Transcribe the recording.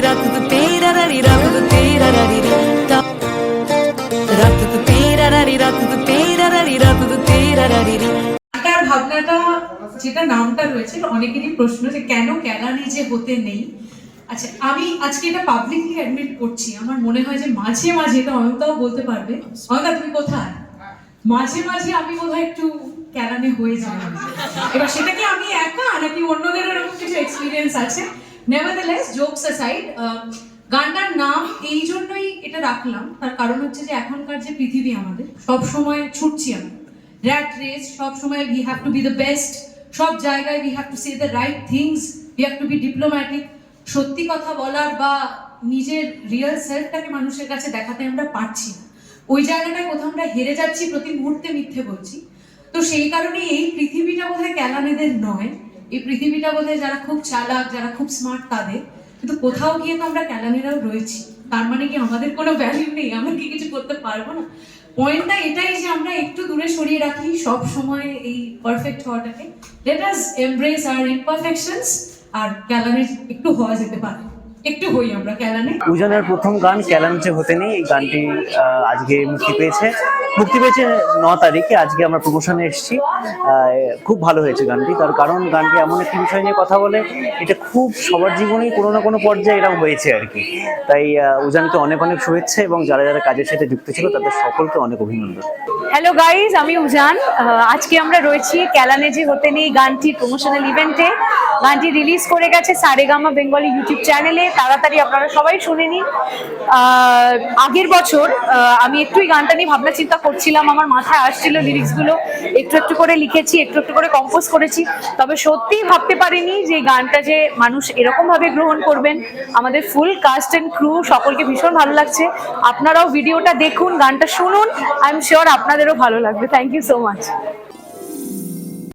রাত তো তেরা রারি রাত তো তেরা রারি রাত তো তেরা রারি রাত তো তেরা রারি রাত তো তেরা রারি। তার ভাবনাটা যেটা নামটা রয়েছে অনেকেরই প্রশ্ন যে কেন ক্যালানি যে হতে নেই। আচ্ছা, আমি আজকে এটা পাবলিকলি অ্যাডমিট করছি। আমার মনে হয় যে মাঝে মাঝে, এটা অয়নতাও বলতে পারবে, অয়নতা তুমি কোথায়, মাঝে মাঝে আমি বোধহয় একটু ক্যালানি হয়ে যাই। এবার সেটা কি আমি একা নাকি অন্যদের এরকম কিছু এক্সপিরিয়েন্স আছে? নেভারদারলেস, জোকস অ্যাসাইড, গানটার নাম এই জন্যই এটা রাখলাম, তার কারণ হচ্ছে যে এখনকার যে পৃথিবী আমাদের সব সময় ছুটছি আমরা, র্যাট রেস, সব সময় we have to be the best, সব জায়গায় we have to say the right things, we have to be diplomatic. সত্যি কথা বলার বা নিজের রিয়েল সেলফটাকে মানুষের কাছে দেখাতে আমরা পারছি না, ওই জায়গাটায় কোথাও আমরা হেরে যাচ্ছি, প্রতি মুহূর্তে মিথ্যে বলছি। তো সেই কারণে এই পৃথিবীটা বোধহয় ক্যালানেদের নয়, এই পৃথিবীটা বোধহয় যারা খুব চালাক, যারা খুব স্মার্ট তাদের, কিন্তু কোথাও গিয়ে তো আমরা ক্যালানেরাও রয়েছি। তার মানে কি আমাদের কোনো ভ্যালু নেই, আমরা কি কিছু করতে পারবো না? পয়েন্টটা এটাই যে আমরা একটু দূরে সরিয়ে রাখি সব সময় এই পারফেক্ট হওয়াটাকে। Let us embrace our imperfections, আর ক্যালানে একটু হওয়া যেতে পারে, একটু হই আমরা ক্যালানে। উজানের প্রথম গান ক্যালানিতে হতে নেই, এই গানটি আজকে মুক্তি পেয়েছে 9 তারিখে। আজকে আমরা প্রমোশনে এসেছি। খুব ভালো হয়েছে গানটি, তার কারণ গানটি এমন একটি বিষয় নিয়ে কথা বলে, এটা খুব সবার জীবনেই কোনো না কোনো পর্যায়ে এরকম হয়েছে আর কি। তাই উজানকে অনেক অনেক শুভেচ্ছা, এবং যারা যারা কাজের সাথে যুক্ত ছিল তাদের সকলকে অনেক অভিনন্দন। হ্যালো গাইজ, আমি উজান। আজকে আমরা রয়েছি ক্যালানে যে হতে নেই গানটি প্রমোশনাল ইভেন্টে। গানটি রিলিজ করে গেছে সারেগামা বেঙ্গলি ইউটিউব চ্যানেলে, তাড়াতাড়ি আপনারা সবাই শুনে নিন। আগের বছর আমি একটু এই গানটা নিয়ে ভাবনা চিন্তা করছিলাম, আমার মাথায় আসছিল লিরিক্সগুলো, একটু একটু করে লিখেছি, একটু একটু করে কম্পোজ করেছি। তবে সত্যিই ভাবতে পারিনি যে গানটা যে মানুষ এরকমভাবে গ্রহণ করবেন। আমাদের ফুল কাস্ট অ্যান্ড ক্রু সকলকে ভীষণ ভালো লাগছে। আপনারাও ভিডিওটা দেখুন, গানটা শুনুন, আই এম শিওর আপনাদেরও ভালো লাগবে। Thank you so much.